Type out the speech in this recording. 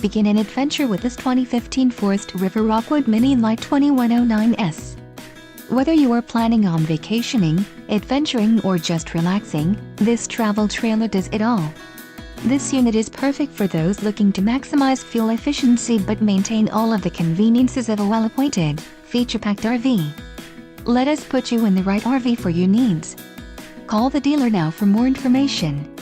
Begin an adventure with this 2015 Forest River Rockwood Mini Lite 2109S. Whether you are planning on vacationing, adventuring or just relaxing, this travel trailer does it all. This unit is perfect for those looking to maximize fuel efficiency but maintain all of the conveniences of a well-appointed, feature-packed RV. Let us put you in the right RV for your needs. Call the dealer now for more information.